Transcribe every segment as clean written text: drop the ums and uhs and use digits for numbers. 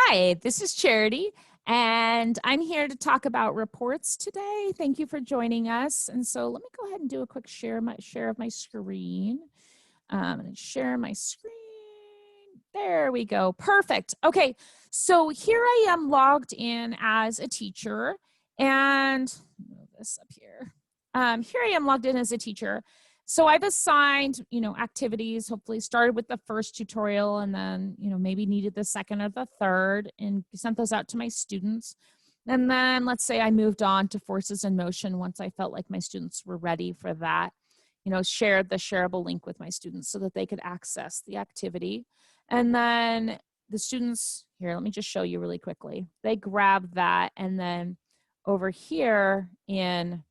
Hi, this is Charity, and I'm here to talk about reports today. Thank you for joining us. And so let me go ahead and do a quick share of my screen. I'm going to share my screen. There we go. Perfect. Okay, so here I am logged in as a teacher, and move this up here. Here I am logged in as a teacher. So I've assigned, activities, hopefully started with the first tutorial and then, maybe needed the second or the third and sent those out to my students. And then let's say I moved on to forces in motion once I felt like my students were ready for that, shared the shareable link with my students so that they could access the activity. And then the students, here, let me just show you really quickly. They grab that, and then over here in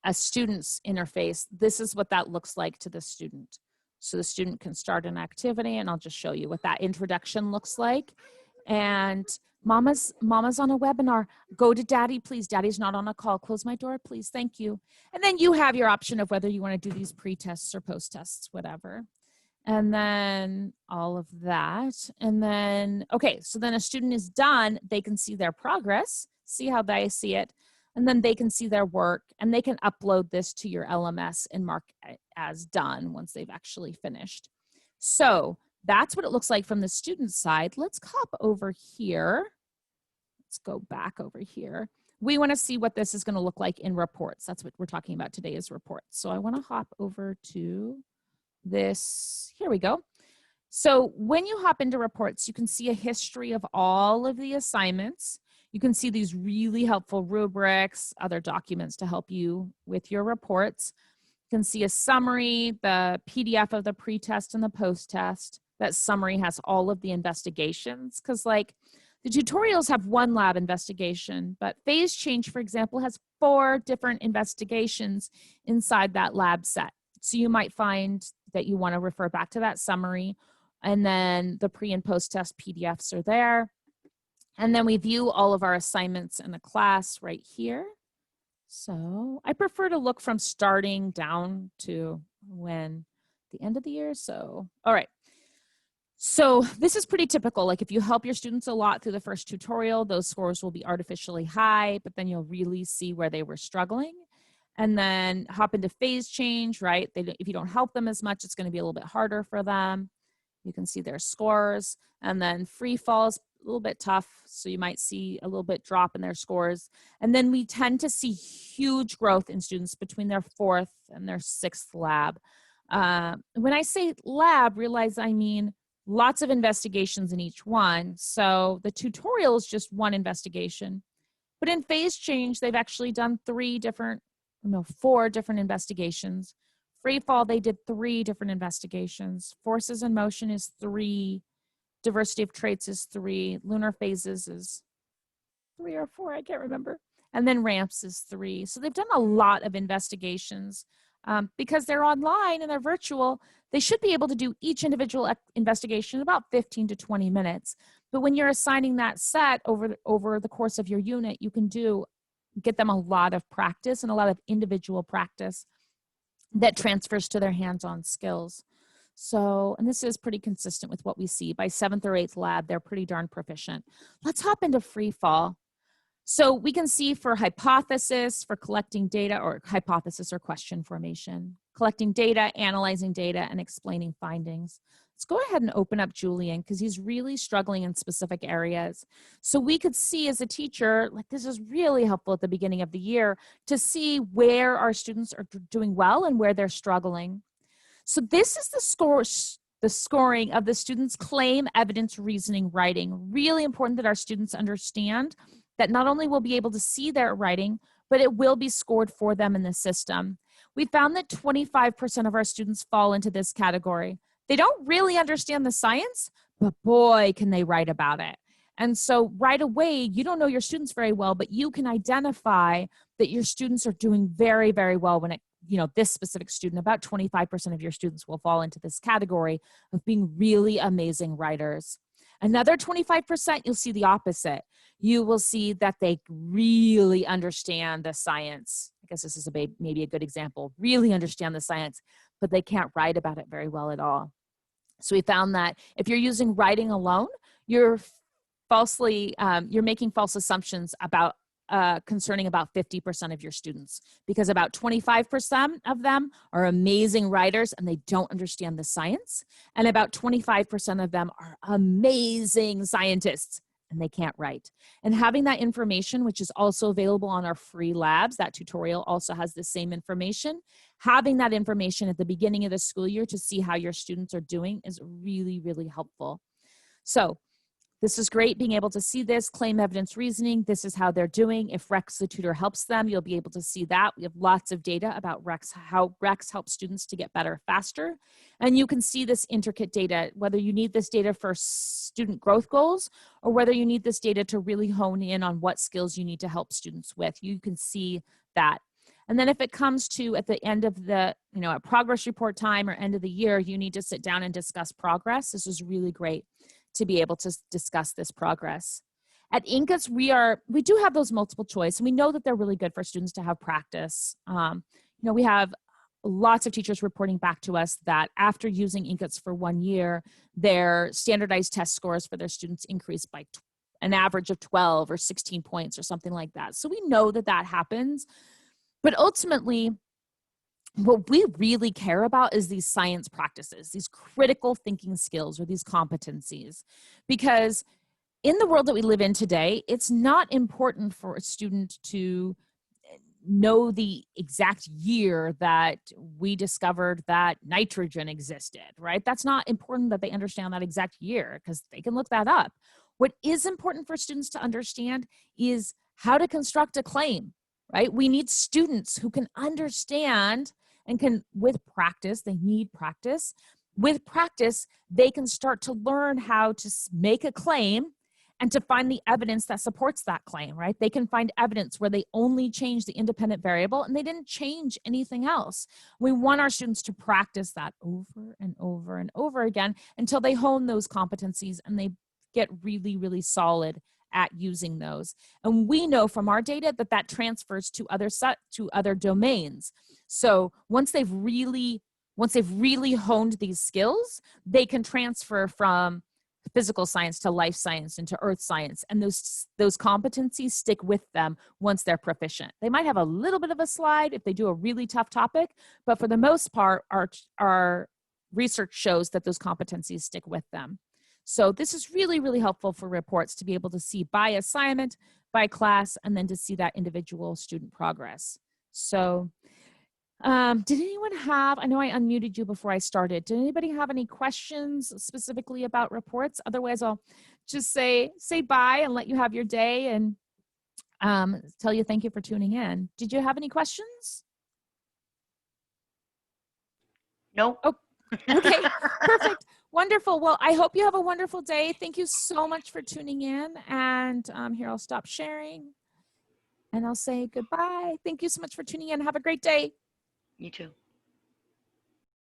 a student's interface, this is what that looks like to the student. So the student can start an activity, and I'll just show you what that introduction looks like. And mama's on a webinar. Go to daddy, please. Daddy's not on a call. Close my door, please. Thank you. And then you have your option of whether you want to do these pre-tests or post-tests, whatever. And then all of that. And then, okay, so then a student is done. They can see their progress, see how they see it. And then they can see their work, and they can upload this to your LMS and mark it as done once they've actually finished. So that's what it looks like from the student side. Let's hop over here. Let's go back over here. We want to see what this is going to look like in reports. That's what we're talking about today, is reports. So I want to hop over to this. Here we go. So when you hop into reports, you can see a history of all of the assignments. You can see these really helpful rubrics, other documents to help you with your reports. You can see a summary, the PDF of the pre-test and the post-test. That summary has all of the investigations, because like the tutorials have one lab investigation, but phase change, for example, has 4 different investigations inside that lab set. So you might find that you want to refer back to that summary, and then the pre and post-test PDFs are there. And then we view all of our assignments in the class right here. So I prefer to look from starting down to the end of the year. So, all right. So this is pretty typical. Like if you help your students a lot through the first tutorial, those scores will be artificially high, but then you'll really see where they were struggling. And then hop into phase change, right? If you don't help them as much, it's going to be a little bit harder for them. You can see their scores. And then free falls, a little bit tough, so you might see a little bit drop in their scores. And then we tend to see huge growth in students between their 4th and their 6th lab. When I say lab, realize I mean lots of investigations in each one. So the tutorial is just one investigation. But in phase change, they've actually done 4 different investigations. Free fall, they did 3 different investigations. Forces in motion is 3. Diversity of traits is 3. Lunar phases is 3 or 4, I can't remember. And then ramps is 3. So they've done a lot of investigations. Because they're online and they're virtual, they should be able to do each individual investigation in about 15 to 20 minutes. But when you're assigning that set over the course of your unit, you can get them a lot of practice and a lot of individual practice that transfers to their hands-on skills. So, and this is pretty consistent with what we see. By 7th or 8th lab, they're pretty darn proficient. Let's hop into free fall. So we can see for hypothesis, for collecting data, or hypothesis or question formation, collecting data, analyzing data, and explaining findings. Let's go ahead and open up Julian, because he's really struggling in specific areas. So we could see as a teacher, like this is really helpful at the beginning of the year to see where our students are doing well and where they're struggling. So this is the scoring of the students' claim, evidence, reasoning, writing. Really important that our students understand that not only will be able to see their writing, but it will be scored for them in the system. We found that 25% of our students fall into this category. They don't really understand the science, but boy, can they write about it. And so right away, you don't know your students very well, but you can identify that your students are doing very, very well when this specific student, about 25% of your students will fall into this category of being really amazing writers. Another 25%, you'll see the opposite. You will see that they really understand the science. I guess this is maybe a good example. Really understand the science, but they can't write about it very well at all. So we found that if you're using writing alone, you're you're making false assumptions about concerning about 50% of your students, because about 25% of them are amazing writers and they don't understand the science, and about 25% of them are amazing scientists and they can't write. And having that information, which is also available on our free labs, that tutorial also has the same information. Having that information at the beginning of the school year to see how your students are doing is really, really helpful. So this is great, being able to see this, claim evidence reasoning. This is how they're doing. If Rex the tutor helps them, you'll be able to see that. We have lots of data about Rex, how Rex helps students to get better faster. And you can see this intricate data, whether you need this data for student growth goals or whether you need this data to really hone in on what skills you need to help students with. You can see that. And then if it comes to at the end of the, at progress report time or end of the year, you need to sit down and discuss progress. This is really great to be able to discuss this progress. At Inq-ITS, we do have those multiple choice, and we know that they're really good for students to have practice. We have lots of teachers reporting back to us that after using Inq-ITS for 1 year, their standardized test scores for their students increased by an average of 12 or 16 points or something like that. So we know that that happens, but ultimately, what we really care about is these science practices, these critical thinking skills or these competencies, because in the world that we live in today, it's not important for a student to know the exact year that we discovered that nitrogen existed, right? That's not important that they understand that exact year because they can look that up. What is important for students to understand is how to construct a claim, right? We need students who can understand and can, with practice, they need practice. With practice, they can start to learn how to make a claim and to find the evidence that supports that claim, right? They can find evidence where they only changed the independent variable and they didn't change anything else. We want our students to practice that over and over and over again until they hone those competencies and they get really, really solid at using those. And we know from our data that that transfers to other domains. So once they've really honed these skills, they can transfer from physical science to life science and to earth science, and those competencies stick with them once they're proficient. They might have a little bit of a slide if they do a really tough topic, but for the most part, our research shows that those competencies stick with them. So this is really, really helpful for reports to be able to see by assignment, by class, and then to see that individual student progress. So did anyone have, I know I unmuted you before I started. Did anybody have any questions specifically about reports? Otherwise, I'll just say bye and let you have your day and tell you thank you for tuning in. Did you have any questions? Nope. Oh, okay, perfect. Wonderful. Well, I hope you have a wonderful day. Thank you so much for tuning in. And here, I'll stop sharing and I'll say goodbye. Thank you so much for tuning in. Have a great day. You too.